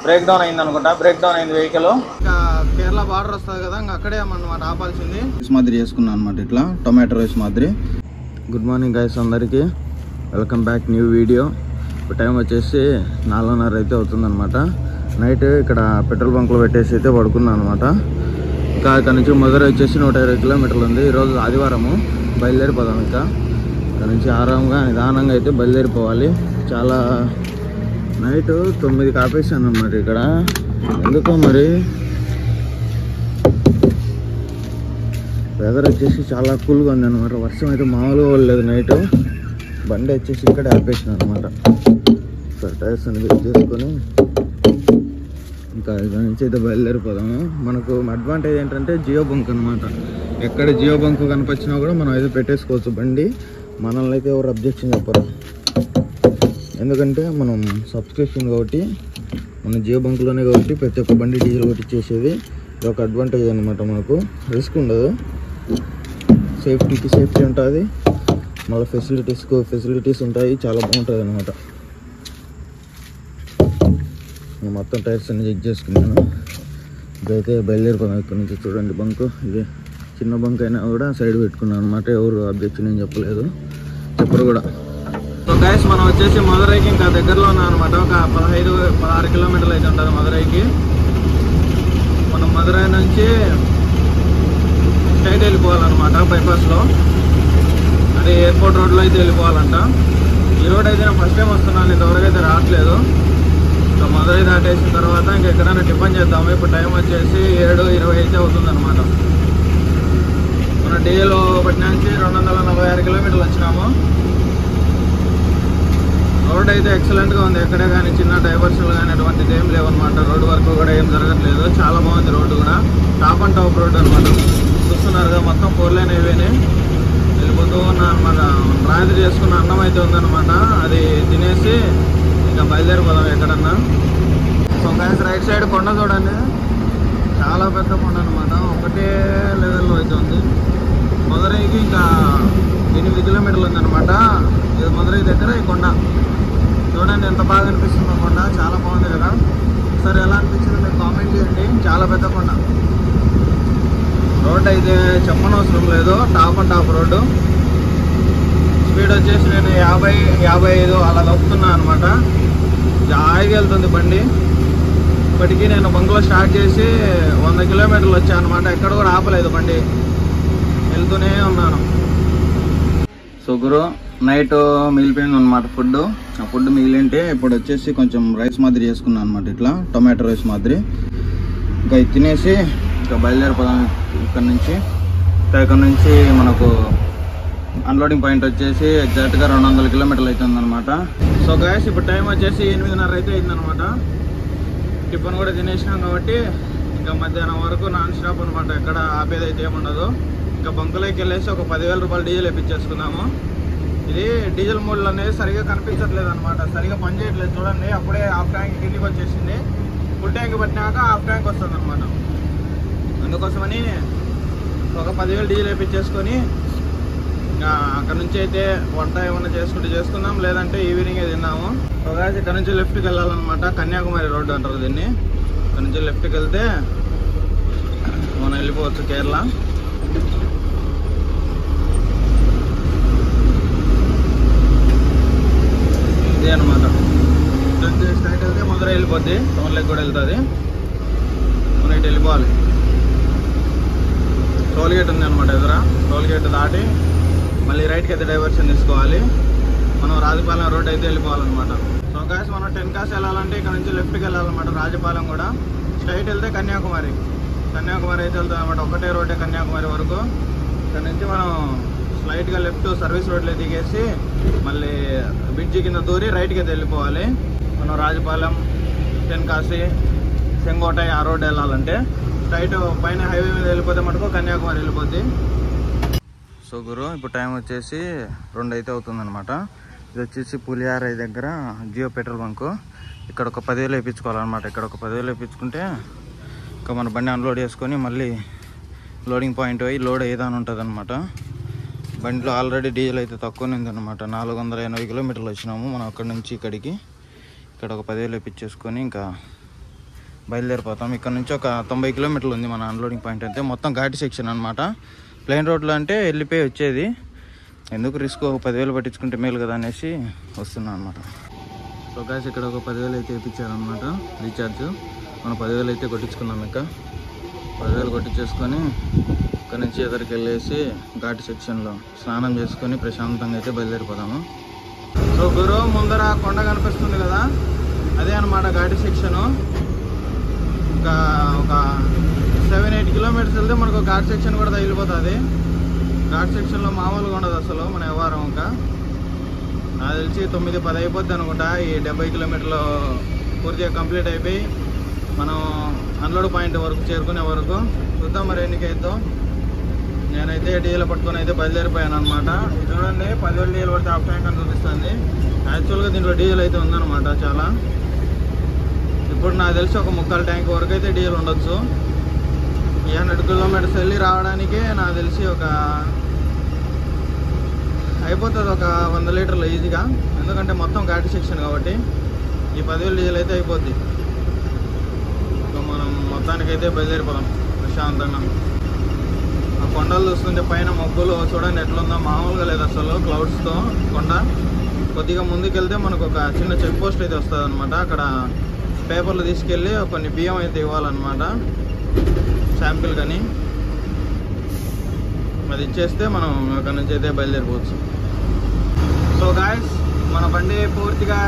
Break down అయింది అనుకుంటా. Break down అయింది వెహికల్. ఇంకా కేరళ బార్డర్ వస్తుంది కదా, ఇంకా అక్కడే అన్నమాట ఆపాల్సింది. రైస్ మాదిరి చేసుకున్నాను అనమాట, ఇట్లా టొమాటో రైస్ మాదిరి. గుడ్ మార్నింగ్ గైస్ అందరికీ, వెల్కమ్ బ్యాక్ న్యూ వీడియో. ఇప్పుడు టైం వచ్చేసి 4:30 అయితే అవుతుందన్నమాట. నైట్ ఇక్కడ పెట్రోల్ బంక్లో పెట్టేసి అయితే పడుకున్నాను అనమాట. ఇంకా ఇక్కడ నుంచి మధురై వచ్చేసి 120 కిలోమీటర్లు ఉంది. ఈరోజు ఆదివారము, బయలుదేరిపోదాం. ఇంకా ఇక్కడ నుంచి ఆరాంగా నిదానంగా అయితే బయలుదేరిపోవాలి. చాలా నైట్ 9కి ఆపేసాను అన్నమాట ఇక్కడ. ఎందుకో మరి వెదర్ వచ్చేసి చాలా కూల్గా ఉంది అనమాట. వర్షం అయితే మామూలుగా లేదు. నైట్ బండి వచ్చేసి ఇక్కడే ఆపేసాను అనమాట. టైర్స్ అనేది చేసుకొని ఇంకా ఇక్కడ నుంచి అయితే బయలుదేరిపోదాము. మనకు అడ్వాంటేజ్ ఏంటంటే జియో బంక్ అనమాట. ఎక్కడ జియో బంక్ కనిపించినా కూడా మనం అయితే పెట్టేసుకోవచ్చు బండి. మనల్ని అయితే ఎవరు అబ్జెక్షన్ చెప్పరు, ఎందుకంటే మనం సబ్స్క్రిప్షన్ కాబట్టి మన జియో బంక్లోనే కాబట్టి ప్రతి ఒక్క బండి డీజిల్ కొట్టించేసేది. ఇది ఒక అడ్వాంటేజ్ అనమాట. మనకు రిస్క్ ఉండదు, సేఫ్టీకి సేఫ్టీ ఉంటుంది, మళ్ళీ ఫెసిలిటీస్ ఉంటాయి. చాలా బాగుంటుంది అనమాట. నేను మొత్తం టైర్స్ అన్ని చెక్ చేసుకున్నాను. ఇదైతే బయలుదేరిపోదాం. ఇక్కడ నుంచి చూడండి బంకు, ఇది చిన్న బంక్ అయినా కూడా సైడ్ పెట్టుకున్నాను అనమాట. ఎవరు అబ్జెక్షన్ ఏం చెప్పరు కూడా. సో గైస్ మనం వచ్చేసి మధురైకి ఇంకా దగ్గరలో ఉన్నాం అనమాట. ఒక 15-16 కిలోమీటర్లు అయితే ఉంటుంది మధురైకి. మనం మధురై నుంచి స్ట్రైట్ వెళ్ళిపోవాలన్నమాట బైపాస్లో. అది ఎయిర్పోర్ట్ రోడ్లో అయితే వెళ్ళిపోవాలంట. ఈ రోడ్ అయితే నేను ఫస్ట్ టైం వస్తున్నాను, ఇంతవరకు అయితే రావట్లేదు. సో మధురై దాటేసిన తర్వాత ఇంకా ఎక్కడైనా టిఫిన్ చేద్దాము. ఇప్పుడు టైం వచ్చేసి 7:20 అయితే అవుతుంది అనమాట. మన డీలో ఒకటి నుంచి 246 కిలోమీటర్లు వచ్చినాము. రోడ్ అయితే ఎక్సలెంట్గా ఉంది. ఎక్కడే కానీ చిన్న డైవర్షన్లు కానీ అటువంటిది ఏం లేవన్నమాట. రోడ్డు వర్క్ కూడా ఏం జరగట్లేదు. చాలా బాగుంది రోడ్డు కూడా. టాప్ అండ్ టాప్ రోడ్ అనమాట. చూస్తున్నారుగా మొత్తం 4 లైన్ హైవేనే వెళ్ళిపోతూ ఉన్నా అనమాట. రాత్రి చేసుకున్న అన్నం అయితే ఉందన్నమాట. అది తినేసి ఇంకా బయలుదేరిపోదాం ఎక్కడన్నా. సో గైస్ రైట్ సైడ్ కొండ చూడండి, చాలా పెద్ద కొండ అనమాట. ఒకటే లెవెల్లో అయితే ఉంది. మధురైకి ఇంకా 8 కిలోమీటర్లు ఉందన్నమాట. ఇది మధురై దగ్గర ఈ కొండ చూడండి, ఎంత బాగా అనిపిస్తుంది కొండ. చాలా బాగుంది కదా. సరే ఎలా అనిపించింది మీరు కామెంట్ చేయండి. చాలా పెద్ద కొండ. రోడ్ అయితే చెప్పనవసరం లేదు, top and top road. Speed వచ్చేసి నేను 50-55 అలా తప్పుతున్నా అనమాట. జాయిగా వెళ్తుంది బండి. ఇప్పటికీ నేను బంక్లో స్టార్ట్ చేసి 100 కిలోమీటర్లు వచ్చాను అనమాట. ఎక్కడ కూడా ఆపలేదు బండి, వెళ్తూనే ఉన్నాను. సో గురు నైట్ మిగిలిపోయింది అనమాట ఫుడ్. ఆ ఫుడ్ మిగిలింటే ఇప్పుడు వచ్చేసి కొంచెం రైస్ మాదిరి చేసుకున్నాను అనమాట, ఇట్లా టొమాటో రైస్ మాదిరి. ఇంకా ఇది తినేసి ఇంకా బయలుదేరిపోదాం ఇక్కడ నుంచి. ఇక్కడ నుంచి మనకు అన్లోడింగ్ పాయింట్ వచ్చేసి ఎగ్జాక్ట్గా 200 కిలోమీటర్లు అవుతుంది అనమాట. సో గైస్ ఇప్పుడు టైం వచ్చేసి 8:30 అయితే అయిందనమాట. టిఫిన్ కూడా తినేసినాం కాబట్టి ఇంకా మధ్యాహ్నం వరకు నాన్ స్టాప్ అనమాట. ఎక్కడ ఆపేది అయితే ఏముండదు. ఇంకా బంకులోకి వెళ్ళేసి ఒక 10,000 రూపాయలు డీజిల్ వేయించేసుకుందాము. ఇది డీజిల్ మూడ్లు అనేది సరిగా కనిపించట్లేదు అనమాట, సరిగా పనిచేయట్లేదు. చూడండి అప్పుడే హాఫ్ ట్యాంక్ కిందికి వచ్చేసింది. ఫుల్ ట్యాంక్ పట్టినాక హాఫ్ ట్యాంక్ వస్తుంది అనమాట. అందుకోసమని ఒక 10,000 డీజిల్ వేయించేసుకొని ఇంకా అక్కడ నుంచి అయితే వంట ఏమన్నా చేసుకుందాం, లేదంటే ఈవినింగే తిన్నాము. ఒకవేళ ఇక్కడ నుంచి లెఫ్ట్కి వెళ్ళాలన్నమాట. కన్యాకుమారి రోడ్డు అంటారు దీన్ని. ఇక్కడ నుంచి లెఫ్ట్కి వెళ్తే మనం వెళ్ళిపోవచ్చు కేరళ. ఇదే అనమాట. స్ట్రైట్ వెళ్తే మధురై వెళ్ళిపోద్ది, టౌన్లోకి కూడా వెళ్తుంది. మనం ఇటు వెళ్ళిపోవాలి. టోల్ గేట్ ఉంది అనమాట ఎదుర. టోల్ గేట్ దాటి మళ్ళీ రైట్కి అయితే డైవర్షన్ తీసుకోవాలి. మనం రాజపాలెం రోడ్ అయితే వెళ్ళిపోవాలన్నమాట. సో గాయస్ మనం 10 కాస్ వెళ్ళాలంటే ఇక్కడ నుంచి లెఫ్ట్కి వెళ్ళాలన్నమాట. రాజపాలెం కూడా స్ట్రైట్ వెళ్తే కన్యాకుమారి అయితే వెళ్తాం అనమాట. ఒకటే రోడ్డే కన్యాకుమారి వరకు. ఇక్కడ నుంచి మనం స్లైట్గా లెఫ్ట్ సర్వీస్ రోడ్లో దిగేసి మళ్ళీ బ్రిడ్జి కింద దూరి రైట్కి అయితే వెళ్ళిపోవాలి. మనం రాజపాలెం, టెన్కాసి, సెంగోటై ఆ రోడ్ వెళ్ళాలంటే స్ట్రైట్ పైన హైవే మీద వెళ్ళిపోతే మటుకు కన్యాకుమారి వెళ్ళిపోద్ది. సో గురు ఇప్పుడు టైం వచ్చేసి 2 అయితే అవుతుందన్నమాట. ఇది వచ్చేసి పులియారై దగ్గర జియో పెట్రోల్ బంకు. ఇక్కడ ఒక 10,000 వేయించుకోవాలన్నమాట. ఇక్కడ ఒక 10,000 వేయించుకుంటే ఇంకా మన బండి అన్లోడ్ చేసుకొని మళ్ళీ లోడింగ్ పాయింట్ పోయి లోడ్ ఏదని ఉంటుంది అనమాట. బండిలో ఆల్రెడీ డీజిల్ అయితే తక్కువనే ఉందన్నమాట. 480 కిలోమీటర్లు వచ్చినాము మనం అక్కడి నుంచి ఇక్కడికి. ఇక్కడ ఒక 10,000 వేయించేసుకొని ఇంకా బయలుదేరిపోతాం. ఇక్కడ నుంచి ఒక 90 కిలోమీటర్లు ఉంది మన అన్లోడింగ్ పాయింట్. అయితే మొత్తం ఘాటి సెక్షన్ అనమాట. ప్లెయిన్ రోడ్లో అంటే వెళ్ళిపోయి వచ్చేది, ఎందుకు రిస్క్, 10,000 పట్టించుకుంటే మేలు కదా అనేసి వస్తున్నాం అనమాట. సో గాయ్స్ ఇక్కడ ఒక 10,000 అయితే వేయించారనమాట రీఛార్జ్. మనం 10,000 అయితే కొట్టించుకున్నాం. ఇక 10,000 కొట్టించేసుకొని ఇక్కడ నుంచి ఎదురికి వెళ్ళేసి ఘాటి సెక్షన్లో స్నానం చేసుకొని ప్రశాంతంగా అయితే బయలుదేరిపోదాము. సో గురు ముందర కొండ కనిపిస్తుంది కదా, అదే అనమాట ఘాటి సెక్షను. ఇంకా ఒక 7-8 కిలోమీటర్స్ వెళ్తే మనకు ఘాట్ సెక్షన్ కూడా తగిలిపోతుంది. ఘాట్ సెక్షన్లో మామూలుగా ఉండదు అసలు మన వ్యవహారం. ఇంకా నాకు తెలిసి 9-10 అయిపోద్ది అనుకుంటా ఈ 70 కిలోమీటర్లు పూర్తిగా కంప్లీట్ అయిపోయి మనం అన్లోడ్ పాయింట్ వరకు చేరుకునే వరకు. చూద్దాం మరి ఎన్నికైద్దాం. నేనైతే డీజిల్ పట్టుకొని అయితే బయలుదేరిపోయాను అనమాట. చూడండి 10,000 డీజిల్ పడితే హాఫ్ ట్యాంక్ అని చూపిస్తుంది. యాక్చువల్గా దీంట్లో డీజిల్ అయితే ఉందన్నమాట చాలా. ఇప్పుడు నాకు తెలిసి ఒక 3/4 ట్యాంక్ వరకు అయితే డీజిల్ ఉండొచ్చు. 100 కిలోమీటర్స్ వెళ్ళి రావడానికే నాకు తెలిసి ఒక అయిపోతుంది ఒక 100 లీటర్లు ఈజీగా. ఎందుకంటే మొత్తం ఘాటి సెక్షన్ కాబట్టి ఈ 10,000 డీజిల్ అయితే అయిపోద్ది. సో మనం మొత్తానికైతే బయలుదేరిపోదాం ప్రశాంతంగా. ఆ కొండలు చూస్తుంటే పైన మబ్బులు చూడండి ఎట్లుందో, మామూలుగా లేదు అసలు క్లౌడ్స్తో కొండ. కొద్దిగా ముందుకెళ్తే మనకు ఒక చిన్న చెక్ పోస్ట్ అయితే వస్తుంది అనమాట. అక్కడ పేపర్లు తీసుకెళ్ళి కొన్ని బియ్యం అయితే ఇవ్వాలన్నమాట శాంపిల్ కానీ. అది ఇచ్చేస్తే మనం అక్కడ నుంచి అయితే బయలుదేరిపోవచ్చు. సో గాయస్ మన బండి పూర్తిగా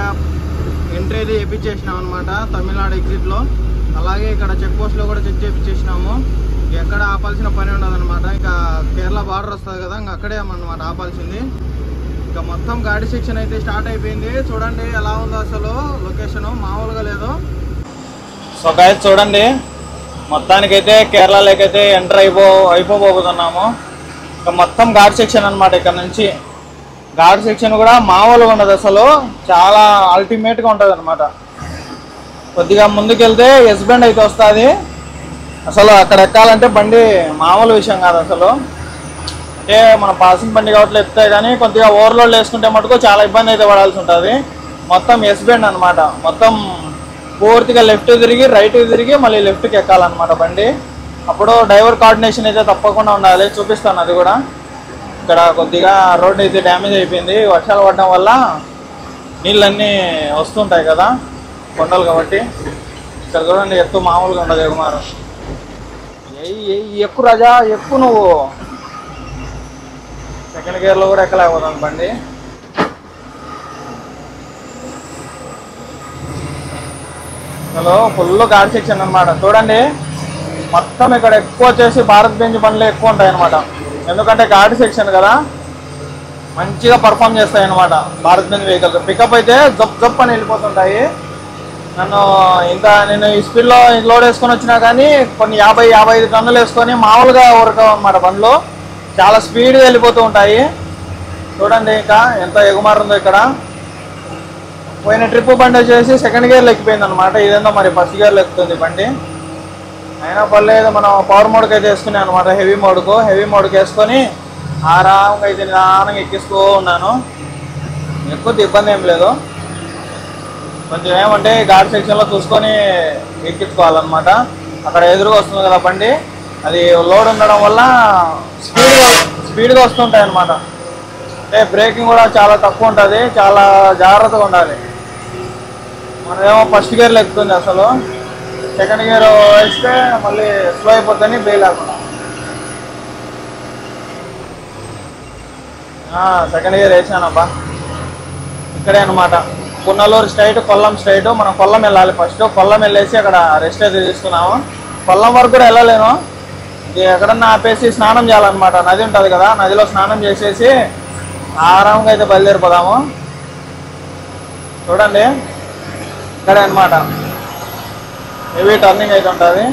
ఎంట్రీ అయితే వేయించేసినాం అనమాట తమిళనాడు ఎగ్జిట్లో. అలాగే ఇక్కడ చెక్ పోస్ట్లో కూడా చెక్ చేయించేసినాము. ఎక్కడ ఆపాల్సిన పని ఉండదు అనమాట. ఇంకా కేరళ బార్డర్ వస్తుంది కదా, ఇంకా అక్కడే అనమాట ఆపాల్సింది. ఇంకా మొత్తం ఘాటి సెక్షన్ అయితే స్టార్ట్ అయిపోయింది. చూడండి ఎలా ఉందో అసలు లొకేషన్, మామూలుగా లేదు. సో గాయస్ చూడండి మొత్తానికైతే కేరళలోకి అయితే ఎంటర్ అయిపోబోతున్నాము. ఇంకా మొత్తం ఘాట్ సెక్షన్ అనమాట. ఇక్కడ నుంచి ఘాట్ సెక్షన్ కూడా మామూలుగా ఉండదు అసలు, చాలా అల్టిమేట్గా ఉంటుంది అనమాట. కొద్దిగా ముందుకెళ్తే ఎస్ బెండ్ అయితే వస్తుంది. అసలు అక్కడ ఎక్కాలంటే బండి మామూలు విషయం కాదు అసలు. అంటే మన పాసింగ్ బండి కాబట్టి ఎక్కుతాయి, కానీ కొద్దిగా ఓవర్లోడ్ వేసుకుంటే మటుకు చాలా ఇబ్బంది అయితే పడాల్సి ఉంటుంది. మొత్తం ఎస్ బెండ్ అనమాట. మొత్తం పూర్తిగా లెఫ్ట్ తిరిగి రైట్ తిరిగి మళ్ళీ లెఫ్ట్కి ఎక్కాలన్నమాట బండి. అప్పుడు డ్రైవర్ కోఆర్డినేషన్ అయితే తప్పకుండా ఉండాలి. చూపిస్తాను అది కూడా. ఇక్కడ కొద్దిగా రోడ్ అయితే డ్యామేజ్ అయిపోయింది వర్షాలు పడడం వల్ల. నీళ్ళన్నీ వస్తుంటాయి కదా కొండలు కాబట్టి. ఇక్కడ చూడండి ఎత్తు మామూలుగా ఉండదు. ఎగుమారు ఎక్కువ రాజా, ఎక్కువ నువ్వు. సెకండ్ గేర్లో కూడా ఎక్కలేకపోతాను బండి. అసలు ఫుల్ ఘాట్ సెక్షన్ అనమాట. చూడండి మొత్తం ఇక్కడ ఎక్కువ వచ్చేసి భారత్ బెంజ్ బండ్లు ఎక్కువ ఉంటాయి అనమాట. ఎందుకంటే ఘాట్ సెక్షన్ కదా, మంచిగా పర్ఫామ్ చేస్తాయి అనమాట భారత్ బెంజ్ వెహికల్స్. పికప్ అయితే జప్ అని వెళ్ళిపోతుంటాయి. నేను ఈ స్పీడ్లో లోడ్ వేసుకొని వచ్చినా కానీ కొన్ని 50-55 టన్నులు వేసుకొని మామూలుగా ఊరకం అనమాట బండ్లు. చాలా స్పీడ్గా వెళ్ళిపోతూ ఉంటాయి. చూడండి ఇంకా ఎంత ఎగుమారుందో ఇక్కడ. పోయిన ట్రిప్ బండి వచ్చేసి సెకండ్ గేర్లో ఎక్కిపోయింది అనమాట. ఇదేందో మరి ఫస్ట్ గేర్లో ఎక్కుతుంది బండి. అయినా పర్లేదు, మనం పవర్ మోడ్కి అయితే వేసుకున్నాను అనమాట. హెవీ మోడ్కి వేసుకొని ఆరాంగా అయితే నిదానంగా ఎక్కిస్తూ ఉన్నాను. ఎక్కువ ఇబ్బంది ఏం లేదు. కొంచెం ఏమంటే ఘాట్ సెక్షన్లో చూసుకొని ఎక్కించుకోవాలన్నమాట. అక్కడ ఎదురుగా వస్తుంది కదా బండి, అది లోడ్ ఉండడం వల్ల స్పీడ్గా వస్తుంటాయి అన్నమాట. అంటే బ్రేకింగ్ కూడా చాలా తక్కువ ఉంటుంది, చాలా జాగ్రత్తగా ఉండాలి. మనదేమో ఫస్ట్ గేర్లో ఎక్కుతుంది అసలు. సెకండ్ గేర్ వేస్తే మళ్ళీ స్లో అయిపోతుంది బ్రేక్ లేకుండా. సెకండ్ గేర్ వేసానబ్బా. ఇక్కడే అనమాట పున్నలూరు స్ట్రైట్, కొల్లం స్ట్రైట్. మనం కొల్లం వెళ్ళాలి ఫస్ట్. కొల్లం వెళ్ళేసి అక్కడ రెస్ట్ అయితే తీసుకున్నాము. కొల్లం వరకు కూడా వెళ్ళలేను, ఎక్కడన్నా ఆపేసి స్నానం చేయాలన్నమాట. నది ఉంటుంది కదా, నదిలో స్నానం చేసేసి ఆరాంగా అయితే బయలుదేరిపోదాము. చూడండి ఇక్కడే అనమాట హెవీ టర్నింగ్ అయితే ఉంటుంది.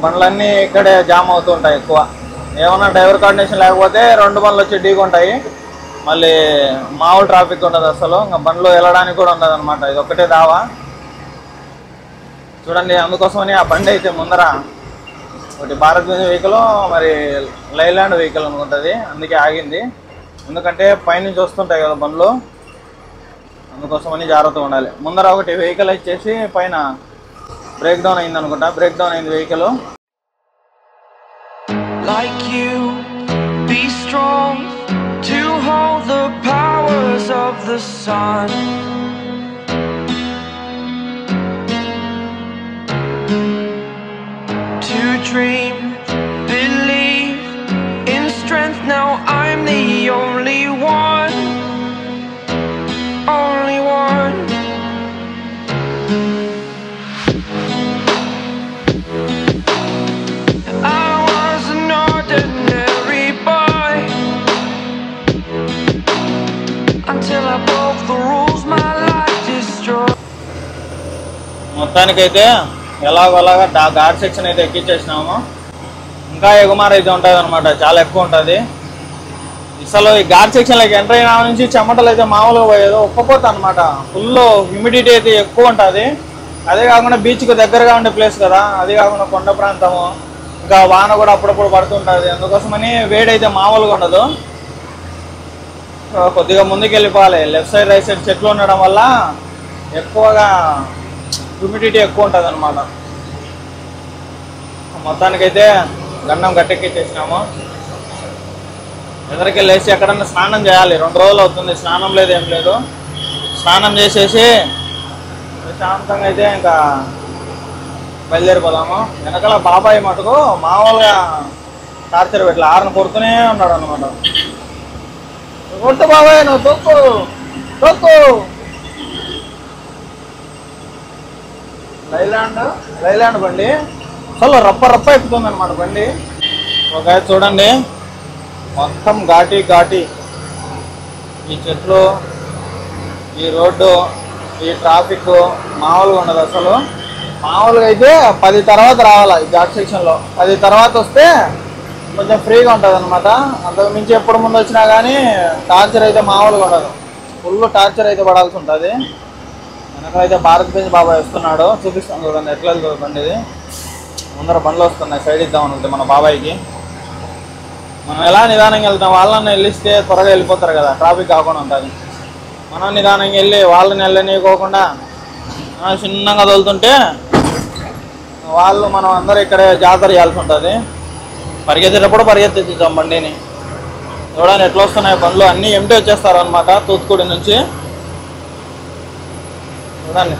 బండ్లన్నీ ఇక్కడే జామ్ అవుతూ ఉంటాయి ఎక్కువ. ఏమన్నా డ్రైవర్ కోఆర్డినేషన్ లేకపోతే 2 బండ్లు వచ్చి ఢీకుంటాయి. మళ్ళీ మామూలు ట్రాఫిక్ ఉండదు అసలు. ఇంకా బండ్లు వెళ్ళడానికి కూడా ఉండదు అనమాట. ఇది ఒక్కటే దావా. చూడండి అందుకోసమని ఆ బండి అయితే ముందర ఒకటి భారత్ బెంజ్ వెహికల్, మరి లైలాండ్ వెహికల్ అనుకుంటుంది, అందుకే ఆగింది. ఎందుకంటే పైనుంచి వస్తుంటాయి కదా బండ్లు, అందుకోసమని జాగ్రత్తగా ఉండాలి. ముందర ఒకటి వెహికల్ వచ్చేసి పైన బ్రేక్ డౌన్ అయింది అనుకుంటా, బ్రేక్ డౌన్ అయింది vehicle. Like you, be strong to hold the powers of the sun. To dream, believe in strength. Now I'm the only one, only one. I was an ordinary boy until I broke the rules my life destroyed. మొత్తానికైతే ఎలాగోలాగా ghat section అయితే ఎక్కించేసినాము. ఇంకా ఎగుమారు అయితే ఉంటుంది అనమాట, చాలా ఎక్కువ ఉంటుంది. అసలు ఈ ఘాట్ సెక్షన్లోకి ఎంటర్ అయినా నుంచి చెమటలు అయితే మామూలుగా పోయేది, ఒక్కపోతే అనమాట. ఫుల్ హ్యూమిడిటీ అయితే ఎక్కువ ఉంటుంది. అదే కాకుండా బీచ్కి దగ్గరగా ఉండే ప్లేస్ కదా, అది కాకుండా కొండ ప్రాంతము, ఇంకా వాన కూడా అప్పుడప్పుడు పడుతుంటుంది. అందుకోసమని వేడైతే మామూలుగా ఉండదు. కొద్దిగా ముందుకు వెళ్ళిపోవాలి. లెఫ్ట్ సైడ్ రైట్ సైడ్ చెట్లు ఉండడం వల్ల ఎక్కువగా హ్యూమిడిటీ ఎక్కువ ఉంటుంది అనమాట. మొత్తానికైతే గండం గట్టెక్కిచ్చేసినాము. ఎదరికి వెళ్ళేసి ఎక్కడన్నా స్నానం చేయాలి. 2 రోజులు అవుతుంది, స్నానం లేదు ఏం లేదు. స్నానం చేసేసి ప్రశాంతంగా అయితే ఇంకా బయలుదేరిపోదాము. వెనకాల బాబాయ్ మటుకు మామూలుగా టార్చర్ పెట్టి ఆరును కొడుతూనే ఉన్నాడు అనమాట. కొట్టు బాబాయ్, నువ్వు తొక్కు తొక్కు. లైలాండ్ బండి అసలు రప్ప ఎక్కుతుంది అనమాట బండి. ఒక చూడండి, మొత్తం ఘాటి ఈ చెట్లు, ఈ రోడ్డు, ఈ ట్రాఫిక్ మామూలుగా ఉండదు అసలు. మామూలుగా అయితే 10 తర్వాత రావాలి ఈ ఘాట్ సెక్షన్లో. 10 తర్వాత వస్తే కొంచెం ఫ్రీగా ఉంటుంది అనమాట. అంతకు మించి ఎప్పుడు ముందు వచ్చినా కానీ టార్చర్ అయితే మామూలుగా ఉండదు. ఫుల్ టార్చర్ అయితే పడాల్సి ఉంటుంది. వెనకైతే భారత్ బెంజ్ బాబాయ్ వస్తున్నాడు, చూపిస్తాను చూడండి ఎట్లా వెళ్తుంది బండి. ఇది ముందర బండ్లు వస్తున్నాయి, సైడ్ ఇద్దాం అనుకుంటే మన బాబాయ్కి. మనం ఎలా నిదానంగా వెళ్తాం, వాళ్ళని వెళ్ళిస్తే త్వరగా వెళ్ళిపోతారు కదా, ట్రాఫిక్ కాకుండా ఉంటుంది. మనం నిదానంగా వెళ్ళి వాళ్ళని వెళ్ళనీయకోకుండా చిన్నగా తోలుతుంటే వాళ్ళు మనం అందరూ ఇక్కడే జాతర చేయాల్సి ఉంటుంది. పరిగెత్తేటప్పుడు పరిగెత్తించాం బండిని. చూడండి ఎట్లా వస్తున్నాయి బండ్లు, అన్నీ ఎంటీ వచ్చేస్తారు అనమాట తూత్తుకుడి నుంచి. చూడండి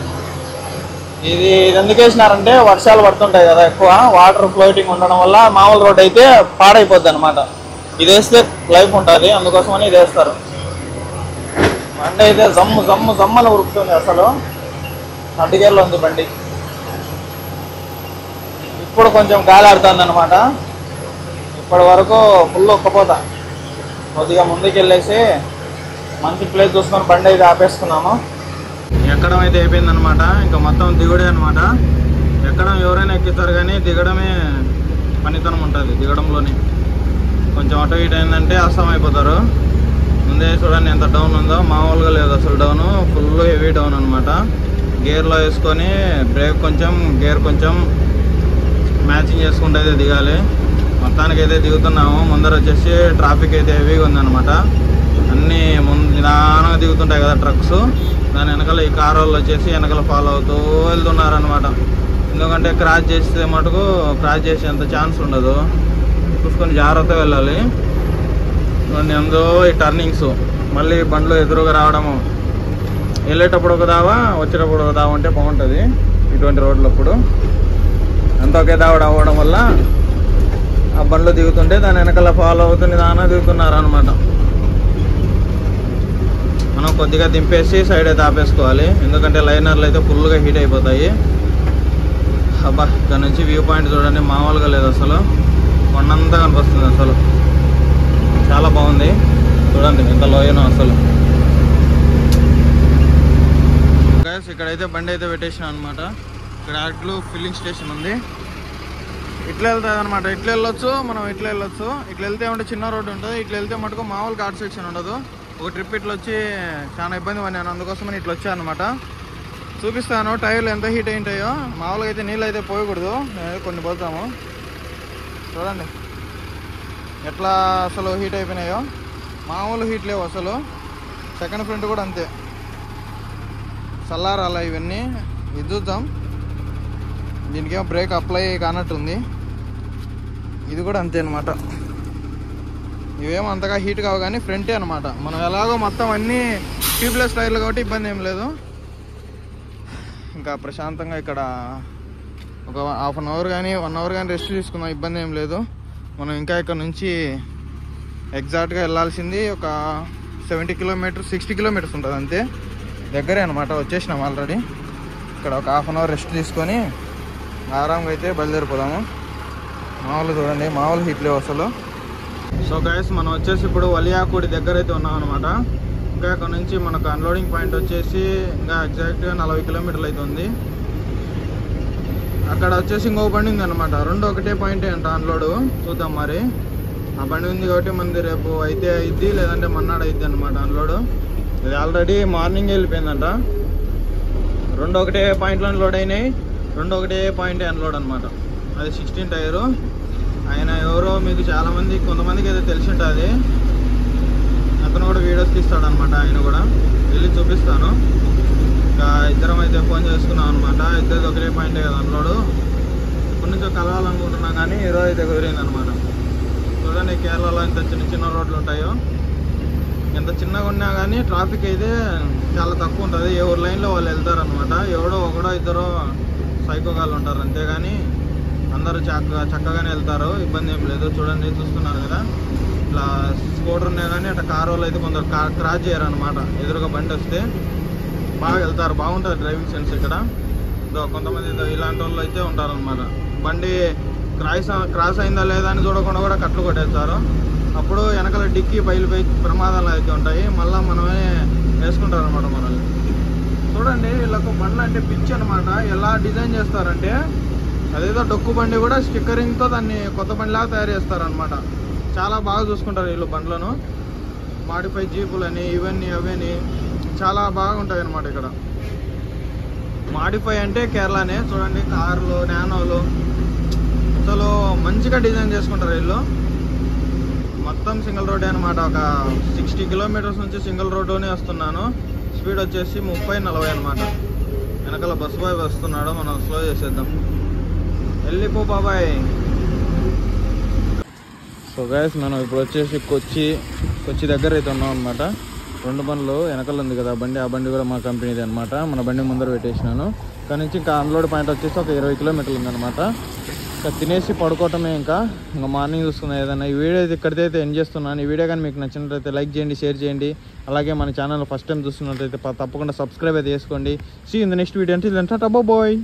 ఇది ఎందుకు వేసినారంటే వర్షాలు పడుతుంటాయి కదా, ఎక్కువ వాటర్ ఫ్లోటింగ్ ఉండడం వల్ల మామూలు రోడ్ అయితే పాడైపోద్ది అనమాట. ఇది వేస్తే లైఫ్ ఉంటుంది, అందుకోసమని ఇది వేస్తారు. బండి అయితే జమ్మని ఉరుకుతుంది అసలు. 30 గేర్లు ఉంది బండి. ఇప్పుడు కొంచెం గాలి ఆడుతుంది అనమాట. ఇప్పటి వరకు ఫుల్ ఒక్కపోతా. కొద్దిగా ముందుకు వెళ్ళేసి మంచి ప్లేస్ చూసుకొని బండి అయితే ఆపేసుకున్నాము. ఎక్కడం అయితే అయిపోయిందనమాట. ఇంకా మొత్తం దిగుడే అనమాట. ఎక్కడం ఎవరైనా ఎక్కుతారు కానీ దిగడమే పనితనం ఉంటుంది. దిగడంలోనే కొంచెం అటు ఇటు అయిందంటే అస్తం అయిపోతారు. ముందే చూడండి ఎంత డౌన్ ఉందో, మామూలుగా లేదు అసలు డౌను, ఫుల్ హెవీ డౌన్ అనమాట. గేర్లో వేసుకొని బ్రేక్ కొంచెం గేర్ కొంచెం మ్యాచింగ్ చేసుకుంటూ అయితే దిగాలి. మొత్తానికైతే దిగుతున్నాము. ముందర వచ్చేసి ట్రాఫిక్ అయితే హెవీగా ఉందన్నమాట. అన్నీ నిదానంగా దిగుతుంటాయి కదా ట్రక్స్, దాని వెనకాల ఈ కార్ వాళ్ళు వచ్చేసి వెనకాల ఫాలో అవుతూ వెళ్తున్నారనమాట. ఎందుకంటే క్రాష్ చేస్తే మటుకు క్రాష్ చేసేంత ఛాన్స్ ఉండదు, చూసుకొని జాగ్రత్తగా వెళ్ళాలి. ఎందో ఈ టర్నింగ్స్, మళ్ళీ బండ్లు ఎదురుగా రావడము, వెళ్ళేటప్పుడు ఒక దావా వచ్చేటప్పుడు ఒక దావా ఉంటే బాగుంటుంది ఇటువంటి రోడ్లప్పుడు. అంత ఒకే దావడ అవ్వడం వల్ల ఆ బండ్లు దిగుతుంటే దాని వెనకాల ఫాలో అవుతూ నిదానంగా దిగుతున్నారు అనమాట. మనం కొద్దిగా దింపేసి సైడ్ అయితే ఆపేసుకోవాలి, ఎందుకంటే లైనర్లు అయితే ఫుల్గా హీట్ అయిపోతాయి. అబ్బా ఇక్కడ నుంచి వ్యూ పాయింట్ చూడండి, మామూలుగా లేదు అసలు. కొండంతా కనిపిస్తుంది అసలు, చాలా బాగుంది. చూడండి ఎంత లోయనో అసలు. గైస్ ఇక్కడైతే బండి అయితే పెట్టేసాం అనమాట. ఇక్కడ అడ్లు ఫిల్లింగ్ స్టేషన్ ఉంది. ఇట్లా వెళ్తుంది అనమాట. ఇట్లా వెళ్ళొచ్చు, మనం ఇట్లా వెళ్ళొచ్చు. ఇట్లా వెళ్తే ఉంటే చిన్న రోడ్డు ఉంటుంది, ఇట్లా వెళ్తే మటుకు మామూలు ఘాట్ సెక్షన్ ఉండదు. ఒక ట్రిప్ ఇట్లా వచ్చి చాలా ఇబ్బంది పడినాను, అందుకోసమని ఇట్లా వచ్చాను అనమాట. చూపిస్తాను టైర్లు ఎంత హీట్ అయింటాయో. మామూలుగా అయితే నీళ్ళు అయితే పోయకూడదు, కొన్ని పోతాము. చూడండి ఎట్లా అసలు హీట్ అయిపోయినాయో, మామూలు హీట్ లేవు అసలు. సెకండ్ ఫ్రంట్ కూడా అంతే. చల్లారాల ఇవన్నీ. ఇది చూద్దాం, దీనికేమో బ్రేక్ అప్లై కానట్టుంది. ఇది కూడా అంతే అనమాట. ఇవేమో అంతగా హీట్ కావు కానీ ఫ్రంటే అనమాట. మనం ఎలాగో మొత్తం అన్నీ ట్యూబ్లెస్ టైర్లు కాబట్టి ఇబ్బంది ఏం లేదు. ఇంకా ప్రశాంతంగా ఇక్కడ ఒక హాఫ్ అన్ అవర్ కానీ 1 అవర్ కానీ రెస్ట్ తీసుకుందాం, ఇబ్బంది ఏం లేదు. మనం ఇంకా ఇక్కడ నుంచి ఎగ్జాక్ట్గా వెళ్ళాల్సింది ఒక 70 కిలోమీటర్స్ 60 కిలోమీటర్స్ ఉంటుంది అంతే, దగ్గరే అనమాట. వచ్చేసినాం ఆల్రెడీ. ఇక్కడ ఒక హాఫ్ అన్ అవర్ రెస్ట్ తీసుకొని ఆరాంగా అయితే బయలుదేరిపోదాము. మామూలు చూడండి, మామూలు హీట్ లేవు అసలు. సో గైస్, మనం వచ్చేసి ఇప్పుడు వలియాకుడి దగ్గర అయితే ఉన్నాం అనమాట. ఇంకా అక్కడ నుంచి మనకు అన్లోడింగ్ పాయింట్ వచ్చేసి ఇంకా ఎగ్జాక్ట్గా 40 కిలోమీటర్లు అవుతుంది. అక్కడ వచ్చేసి ఇంకో బండి ఉంది అనమాట. 2 ఒకటే పాయింటే అంట అన్లోడ్. చూద్దాం మరి. ఆ బండి ఉంది కాబట్టి మనది రేపు అయితే అయిద్ది, లేదంటే మన్నాడు అయిద్ది అనమాట అన్లోడ్. ఇది ఆల్రెడీ మార్నింగ్ వెళ్ళిపోయిందంట. 2 ఒకటే పాయింట్లో అన్లోడ్ అయినాయి, 2 ఒకటే పాయింటే అన్లోడ్ అనమాట. అది 16 టైరు. ఆయన ఎవరో మీకు చాలామంది కొంతమందికి అయితే తెలిసి ఉంటుంది. అతను కూడా వీడియోస్ తీస్తాడు అనమాట. ఆయన కూడా వెళ్ళి చూపిస్తాను. ఇంకా ఇద్దరం అయితే ఫోన్ చేసుకున్నాం అనమాట. ఇద్దరిది ఒకటే పాయింటే కదా అన్లోడ్. ఇప్పటి నుంచో కలవాలనుకుంటున్నాం కానీ ఈరోజు అయితే కుదిరింది అనమాట. చూడండి, కేరళలో ఎంత చిన్న చిన్న రోడ్లు ఉంటాయో. ఎంత చిన్నగా ఉన్నా కానీ ట్రాఫిక్ అయితే చాలా తక్కువ ఉంటుంది. ఎవరి లైన్లో వాళ్ళు వెళ్తారనమాట. ఎవడో ఒకడో ఇద్దరు సైకోగాళ్ళు ఉంటారు, అంతేగాని అందరూ చక్కగానే వెళ్తారు, ఇబ్బంది ఏం లేదు. చూడండి, చూస్తున్నారు కదా, ఇట్లా స్కూటర్ ఉన్నాయి కానీ అట్లా కార్ వాళ్ళు అయితే కొందరు క్రాస్ చేయరు అనమాట. ఎదురుగా బండి వస్తే బాగా వెళ్తారు, బాగుంటుంది డ్రైవింగ్ సెన్స్ ఇక్కడ. కొంతమంది ఇలాంటి వాళ్ళు అయితే ఉంటారనమాట. బండి క్రాస్ అయిందా లేదా అని చూడకుండా కూడా కట్లు కొట్టేస్తారు. అప్పుడు వెనకాల డిక్కీ బయలుపై ప్రమాదాలు అయితే ఉంటాయి. మళ్ళీ మనమే వేసుకుంటారు అనమాట మనల్ని. చూడండి, వీళ్ళకు బండ్లు అంటే పిచ్చి అనమాట. ఎలా డిజైన్ చేస్తారంటే అదేదో డొక్కు బండి కూడా స్టిక్కరింగ్తో దాన్ని కొత్త బండిలాగా తయారు చేస్తారనమాట. చాలా బాగా చూసుకుంటారు వీళ్ళు బండ్లను. మాడిఫై జీపులని ఇవన్నీ అవన్నీ చాలా బాగుంటాయి అనమాట ఇక్కడ. మాడిఫై అంటే కేరళనే. చూడండి, కార్లు, నానోలు అసలు మంచిగా డిజైన్ చేసుకుంటారు వీళ్ళు. మొత్తం సింగిల్ రోడ్డే అనమాట. ఒక 60 కిలోమీటర్స్ నుంచి సింగిల్ రోడ్డునే వస్తున్నాను. స్పీడ్ వచ్చేసి 30-40 అనమాట. వెనకాల బస్ బాయ్ వస్తున్నాడు, మనం స్లో చేసేద్దాం. వెళ్ళిపో బాబాయ్. సో గైస్, మనం ఇప్పుడు వచ్చేసి కొచ్చి దగ్గర అయితే ఉన్నాం అనమాట. 2 బండ్లు వెనకాల ఉంది కదా బండి, ఆ బండి కూడా మా కంపెనీది అనమాట. మన బండి ముందర పెట్టేసినాను. ఇక్కడ నుంచి ఇంకా అన్లోడ్ పాయింట్ వచ్చేసి ఒక 20 కిలోమీటర్లు ఉందన్నమాట. ఇంకా తినేసి పడుకోవటమే. ఇంకా మార్నింగ్ చూసుకుందాం ఏదైనా. ఈ వీడియో అయితే ఇక్కడితే ఎండ్ చేస్తున్నాను. ఈ వీడియో కానీ మీకు నచ్చినట్లయితే లైక్ చేయండి, షేర్ చేయండి. అలాగే మన ఛానల్ ఫస్ట్ టైం చూస్తున్నట్లయితే తప్పకుండా సబ్స్క్రైబ్ అయితే చేసుకోండి. See in the next video అంటే బాయ్.